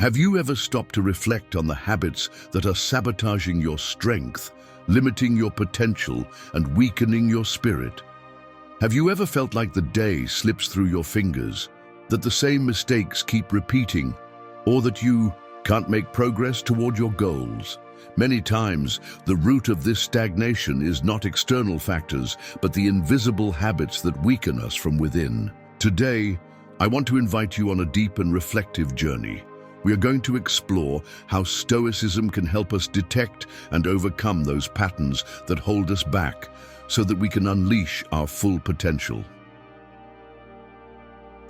Have you ever stopped to reflect on the habits that are sabotaging your strength, limiting your potential, and weakening your spirit? Have you ever felt like the day slips through your fingers, that the same mistakes keep repeating, or that you can't make progress toward your goals? Many times, the root of this stagnation is not external factors, but the invisible habits that weaken us from within. Today, I want to invite you on a deep and reflective journey. We are going to explore how Stoicism can help us detect and overcome those patterns that hold us back so that we can unleash our full potential.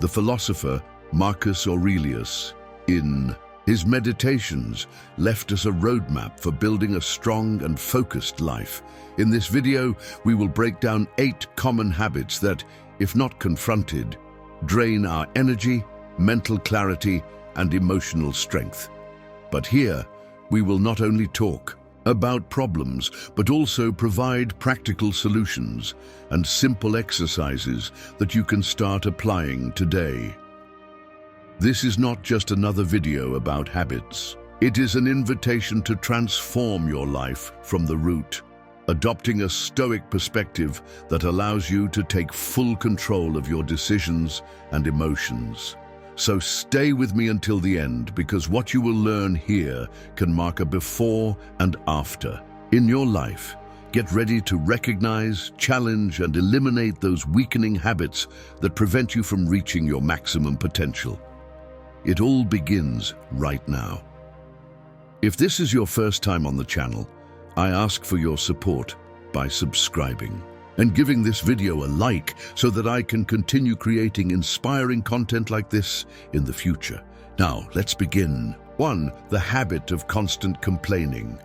The philosopher Marcus Aurelius, in his Meditations, left us a roadmap for building a strong and focused life. In this video, we will break down 8 common habits that, if not confronted, drain our energy, mental clarity, and emotional strength. But here, we will not only talk about problems, but also provide practical solutions and simple exercises that you can start applying today. This is not just another video about habits. It is an invitation to transform your life from the root, adopting a Stoic perspective that allows you to take full control of your decisions and emotions. So stay with me until the end, because what you will learn here can mark a before and after in your life. Get ready to recognize, challenge, and eliminate those weakening habits that prevent you from reaching your maximum potential. It all begins right now. If this is your first time on the channel, I ask for your support by subscribing and giving this video a like so that I can continue creating inspiring content like this in the future. Now, let's begin. 1. The habit of constant complaining.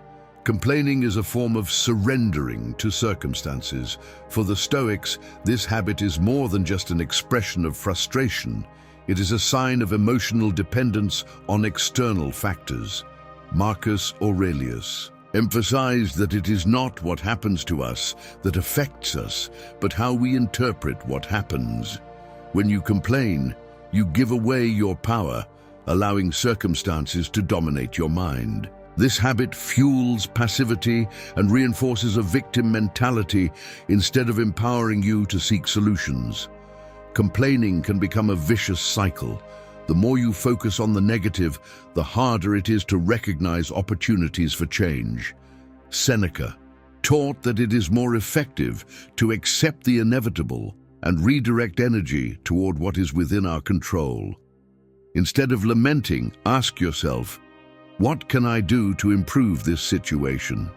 Complaining is a form of surrendering to circumstances. For the Stoics, this habit is more than just an expression of frustration. It is a sign of emotional dependence on external factors. Marcus Aurelius emphasized that it is not what happens to us that affects us, but how we interpret what happens. When you complain, you give away your power, allowing circumstances to dominate your mind. This habit fuels passivity and reinforces a victim mentality instead of empowering you to seek solutions. Complaining can become a vicious cycle. The more you focus on the negative, the harder it is to recognize opportunities for change. Seneca taught that it is more effective to accept the inevitable and redirect energy toward what is within our control. Instead of lamenting, ask yourself, what can I do to improve this situation?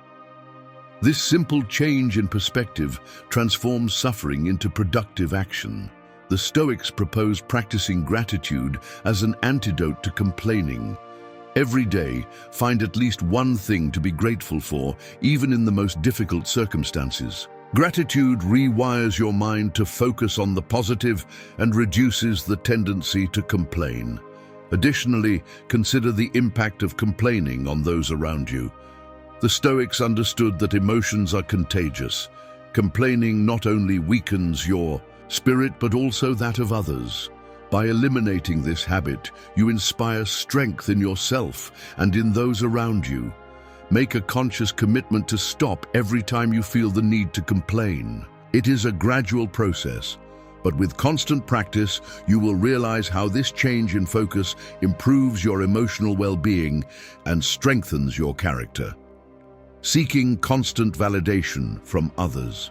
This simple change in perspective transforms suffering into productive action. The Stoics propose practicing gratitude as an antidote to complaining. Every day, find at least one thing to be grateful for, even in the most difficult circumstances. Gratitude rewires your mind to focus on the positive and reduces the tendency to complain. Additionally, consider the impact of complaining on those around you. The Stoics understood that emotions are contagious. Complaining not only weakens your spirit, but also that of others. By eliminating this habit, you inspire strength in yourself and in those around you. Make a conscious commitment to stop every time you feel the need to complain. It is a gradual process, but with constant practice, you will realize how this change in focus improves your emotional well-being and strengthens your character. Seeking constant validation from others.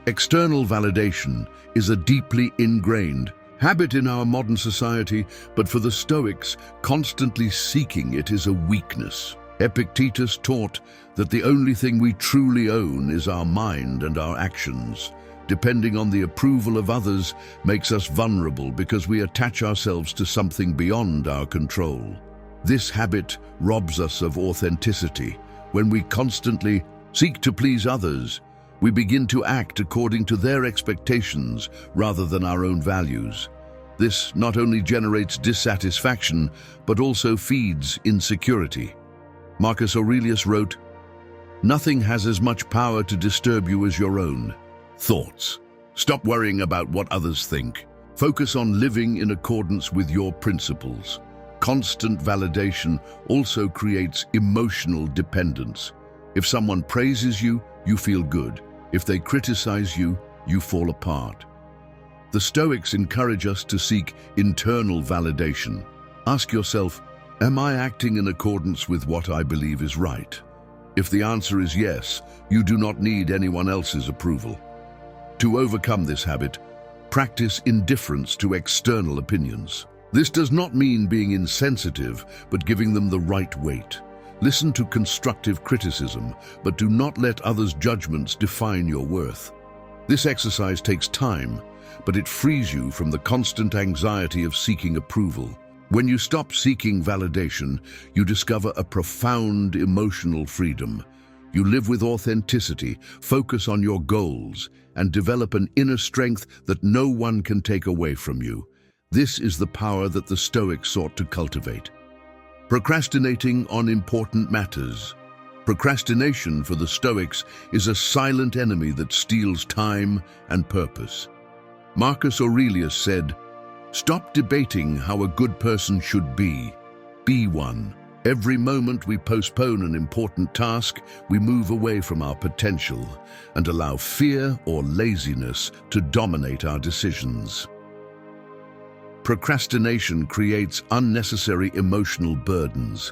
External validation is a deeply ingrained habit in our modern society, but for the Stoics, constantly seeking it is a weakness. Epictetus taught that the only thing we truly own is our mind and our actions. Depending on the approval of others makes us vulnerable because we attach ourselves to something beyond our control. This habit robs us of authenticity. When we constantly seek to please others, we begin to act according to their expectations rather than our own values. This not only generates dissatisfaction, but also feeds insecurity. Marcus Aurelius wrote, "Nothing has as much power to disturb you as your own thoughts. Stop worrying about what others think. Focus on living in accordance with your principles. constant validation also creates emotional dependence. If someone praises you, you feel good. If they criticize you, you fall apart. The Stoics encourage us to seek internal validation. Ask yourself, am I acting in accordance with what I believe is right? If the answer is yes, you do not need anyone else's approval. To overcome this habit, practice indifference to external opinions. This does not mean being insensitive, but giving them the right weight. Listen to constructive criticism, but do not let others' judgments define your worth. This exercise takes time, but it frees you from the constant anxiety of seeking approval. When you stop seeking validation, you discover a profound emotional freedom. You live with authenticity, focus on your goals, and develop an inner strength that no one can take away from you. This is the power that the Stoics sought to cultivate. Procrastinating on important matters. Procrastination for the Stoics is a silent enemy that steals time and purpose. Marcus Aurelius said, "Stop debating how a good person should be one." Every moment we postpone an important task, we move away from our potential and allow fear or laziness to dominate our decisions. Procrastination creates unnecessary emotional burdens.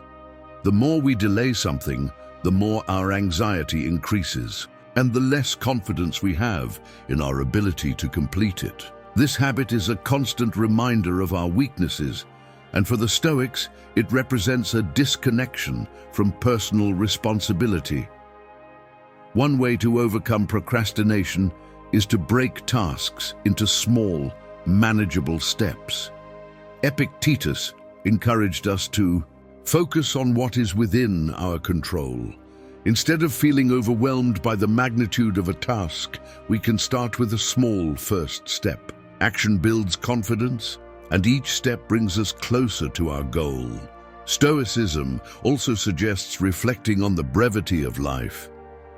The more we delay something, the more our anxiety increases, and the less confidence we have in our ability to complete it. This habit is a constant reminder of our weaknesses, and for the Stoics, it represents a disconnection from personal responsibility. One way to overcome procrastination is to break tasks into small, manageable steps. Epictetus encouraged us to focus on what is within our control. Instead of feeling overwhelmed by the magnitude of a task, we can start with a small first step. Action builds confidence, and each step brings us closer to our goal. Stoicism also suggests reflecting on the brevity of life.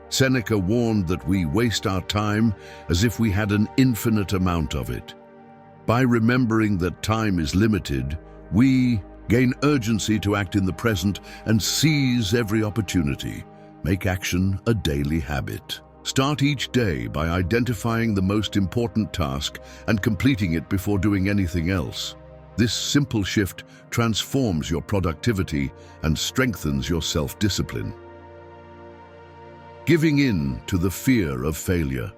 Seneca warned that we waste our time as if we had an infinite amount of it. By remembering that time is limited, we gain urgency to act in the present and seize every opportunity. Make action a daily habit. Start each day by identifying the most important task and completing it before doing anything else. This simple shift transforms your productivity and strengthens your self-discipline. Giving in to the fear of failure.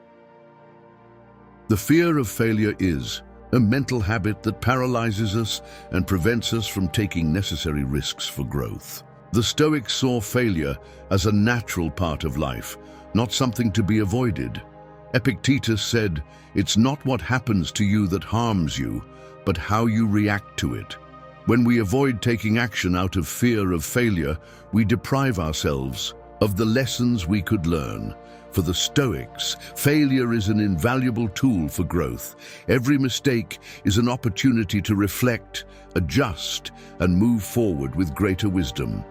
The fear of failure is a mental habit that paralyzes us and prevents us from taking necessary risks for growth. The Stoics saw failure as a natural part of life, not something to be avoided. Epictetus said, "It's not what happens to you that harms you, but how you react to it." When we avoid taking action out of fear of failure, we deprive ourselves of the lessons we could learn. For the Stoics, failure is an invaluable tool for growth. Every mistake is an opportunity to reflect, adjust, and move forward with greater wisdom.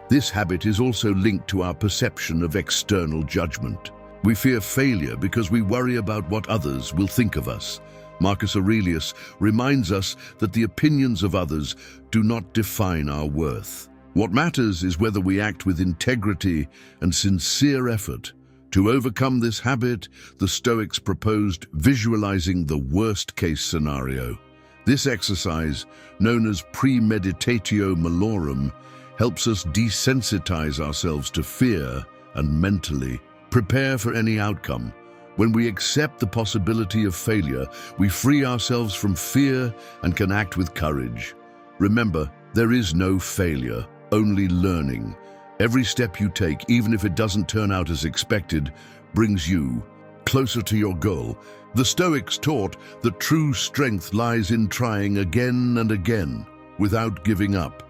This habit is also linked to our perception of external judgment. We fear failure because we worry about what others will think of us. Marcus Aurelius reminds us that the opinions of others do not define our worth. What matters is whether we act with integrity and sincere effort. To overcome this habit, the Stoics proposed visualizing the worst-case scenario. This exercise, known as premeditatio malorum, helps us desensitize ourselves to fear and mentally prepare for any outcome. When we accept the possibility of failure, we free ourselves from fear and can act with courage. Remember, there is no failure, only learning. Every step you take, even if it doesn't turn out as expected, brings you closer to your goal. The Stoics taught that true strength lies in trying again and again without giving up.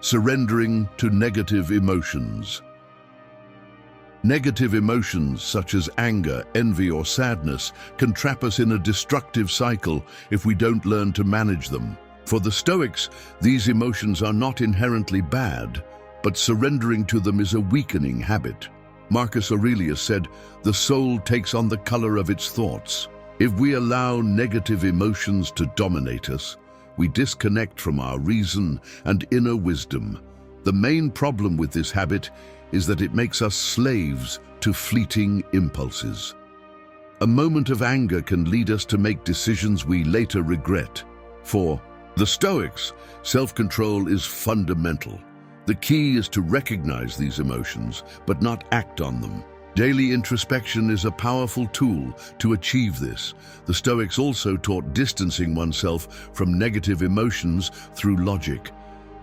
Surrendering to negative emotions. Negative emotions such as anger, envy, or sadness can trap us in a destructive cycle if we don't learn to manage them. For the Stoics, these emotions are not inherently bad, but surrendering to them is a weakening habit. Marcus Aurelius said, "The soul takes on the color of its thoughts." If we allow negative emotions to dominate us, we disconnect from our reason and inner wisdom. The main problem with this habit is that it makes us slaves to fleeting impulses. A moment of anger can lead us to make decisions we later regret. For the Stoics, self-control is fundamental. The key is to recognize these emotions, but not act on them. Daily introspection is a powerful tool to achieve this. The Stoics also taught distancing oneself from negative emotions through logic.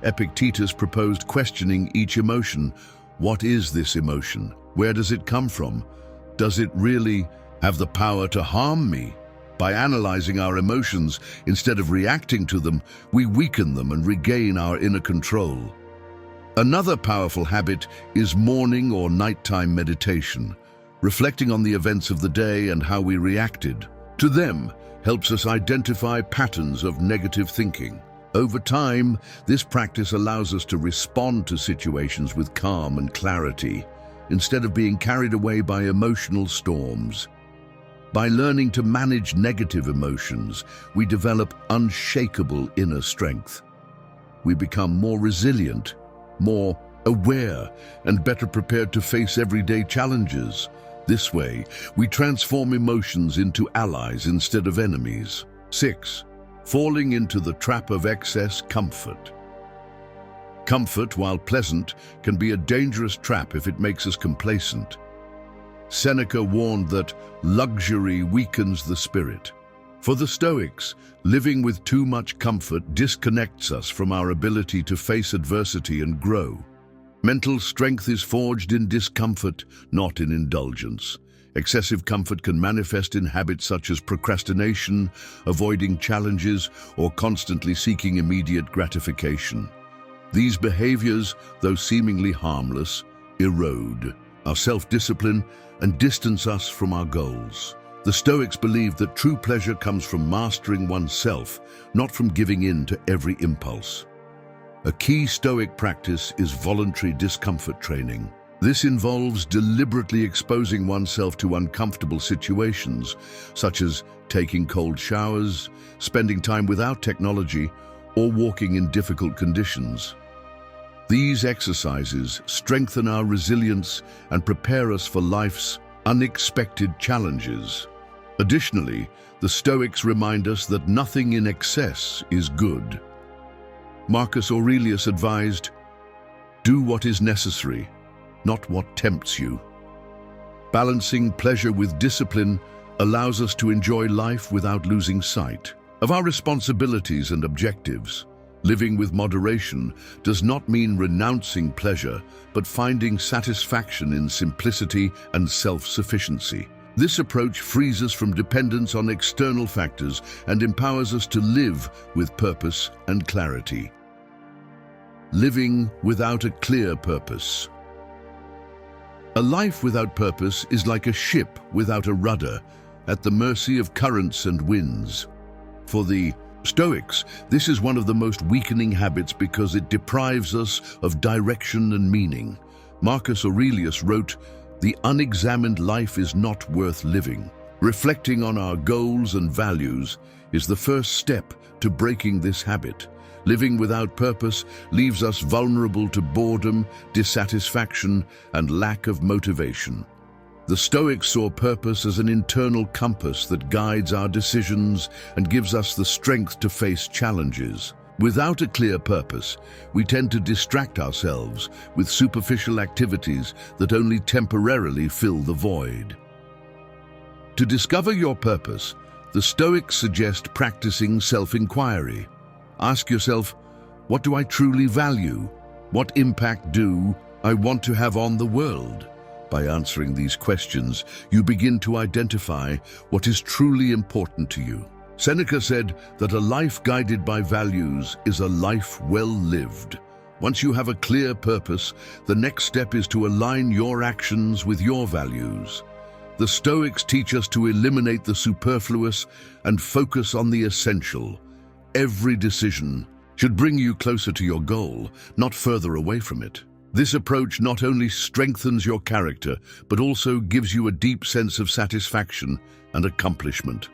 Epictetus proposed questioning each emotion. What is this emotion? Where does it come from? Does it really have the power to harm me? By analyzing our emotions instead of reacting to them, we weaken them and regain our inner control. Another powerful habit is morning or nighttime meditation. Reflecting on the events of the day and how we reacted to them helps us identify patterns of negative thinking. Over time, this practice allows us to respond to situations with calm and clarity, instead of being carried away by emotional storms. By learning to manage negative emotions, we develop unshakable inner strength. We become more resilient, more aware, and better prepared to face everyday challenges. This way, we transform emotions into allies instead of enemies. 6. Falling into the trap of excess comfort. Comfort, while pleasant, can be a dangerous trap if it makes us complacent. Seneca warned that luxury weakens the spirit. For the Stoics, living with too much comfort disconnects us from our ability to face adversity and grow. Mental strength is forged in discomfort, not in indulgence. Excessive comfort can manifest in habits such as procrastination, avoiding challenges, or constantly seeking immediate gratification. These behaviors, though seemingly harmless, erode our self-discipline and distance us from our goals. The Stoics believed that true pleasure comes from mastering oneself, not from giving in to every impulse. A key Stoic practice is voluntary discomfort training. This involves deliberately exposing oneself to uncomfortable situations, such as taking cold showers, spending time without technology, or walking in difficult conditions. These exercises strengthen our resilience and prepare us for life's unexpected challenges. Additionally, the Stoics remind us that nothing in excess is good. Marcus Aurelius advised, "Do what is necessary, not what tempts you." Balancing pleasure with discipline allows us to enjoy life without losing sight of our responsibilities and objectives. Living with moderation does not mean renouncing pleasure, but finding satisfaction in simplicity and self-sufficiency. This approach frees us from dependence on external factors and empowers us to live with purpose and clarity. Living without a clear purpose. A life without purpose is like a ship without a rudder, at the mercy of currents and winds. For the Stoics, this is one of the most weakening habits because it deprives us of direction and meaning. Marcus Aurelius wrote, "The unexamined life is not worth living." Reflecting on our goals and values is the first step to breaking this habit. Living without purpose leaves us vulnerable to boredom, dissatisfaction, and lack of motivation. The Stoics saw purpose as an internal compass that guides our decisions and gives us the strength to face challenges. Without a clear purpose, we tend to distract ourselves with superficial activities that only temporarily fill the void. To discover your purpose, the Stoics suggest practicing self-inquiry. Ask yourself, what do I truly value? What impact do I want to have on the world? By answering these questions, you begin to identify what is truly important to you. Seneca said that a life guided by values is a life well lived. Once you have a clear purpose, the next step is to align your actions with your values. The Stoics teach us to eliminate the superfluous and focus on the essential. Every decision should bring you closer to your goal, not further away from it. This approach not only strengthens your character, but also gives you a deep sense of satisfaction and accomplishment.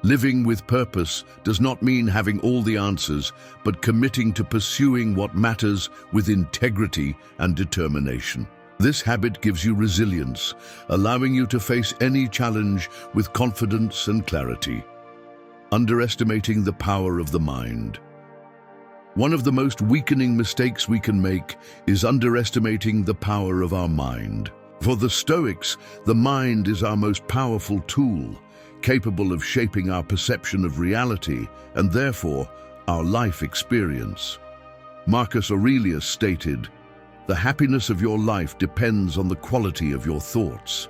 Living with purpose does not mean having all the answers, but committing to pursuing what matters with integrity and determination. This habit gives you resilience, allowing you to face any challenge with confidence and clarity. Underestimating the power of the mind. One of the most weakening mistakes we can make is underestimating the power of our mind. For the Stoics, the mind is our most powerful tool, capable of shaping our perception of reality and therefore our life experience. Marcus Aurelius stated, "The happiness of your life depends on the quality of your thoughts."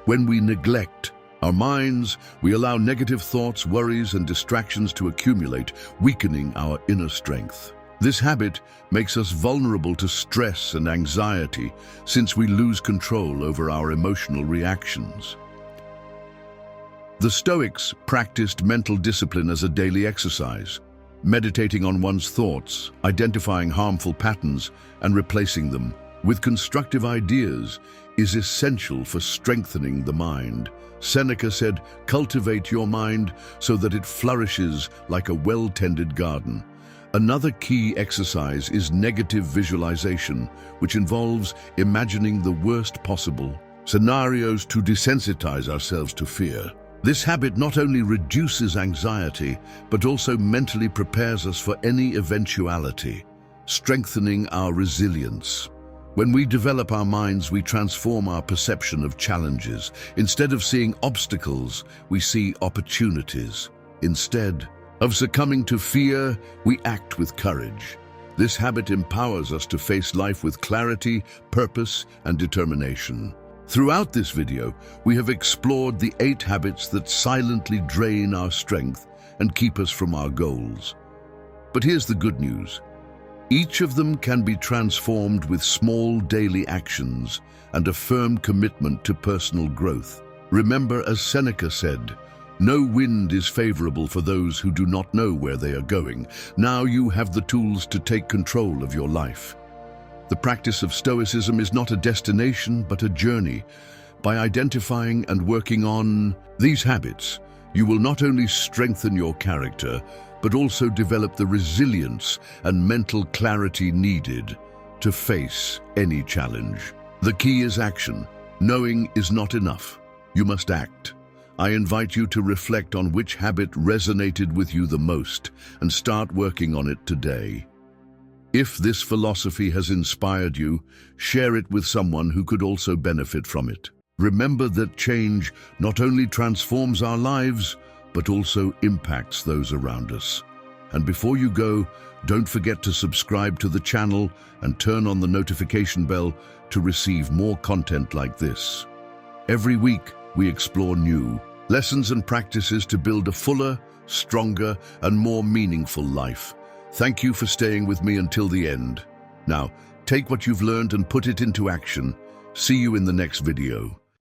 When we neglect our minds, we allow negative thoughts, worries, and distractions to accumulate, weakening our inner strength. This habit makes us vulnerable to stress and anxiety since we lose control over our emotional reactions. The Stoics practiced mental discipline as a daily exercise, meditating on one's thoughts, identifying harmful patterns, and replacing them with constructive ideas is essential for strengthening the mind. Seneca said, "Cultivate your mind so that it flourishes like a well-tended garden." Another key exercise is negative visualization, which involves imagining the worst possible scenarios to desensitize ourselves to fear. This habit not only reduces anxiety, but also mentally prepares us for any eventuality, strengthening our resilience. When we develop our minds, we transform our perception of challenges. Instead of seeing obstacles, we see opportunities. Instead of succumbing to fear, we act with courage. This habit empowers us to face life with clarity, purpose, and determination. Throughout this video, we have explored the 8 habits that silently drain our strength and keep us from our goals. But here's the good news. Each of them can be transformed with small daily actions and a firm commitment to personal growth. Remember, as Seneca said, "No wind is favorable for those who do not know where they are going." Now you have the tools to take control of your life. The practice of Stoicism is not a destination, but a journey. By identifying and working on these habits, you will not only strengthen your character, but also develop the resilience and mental clarity needed to face any challenge. The key is action. Knowing is not enough. You must act. I invite you to reflect on which habit resonated with you the most and start working on it today. If this philosophy has inspired you, share it with someone who could also benefit from it. Remember that change not only transforms our lives, but also impacts those around us. And before you go, don't forget to subscribe to the channel and turn on the notification bell to receive more content like this. Every week, we explore new lessons and practices to build a fuller, stronger, and more meaningful life. Thank you for staying with me until the end. Now, take what you've learned and put it into action. See you in the next video.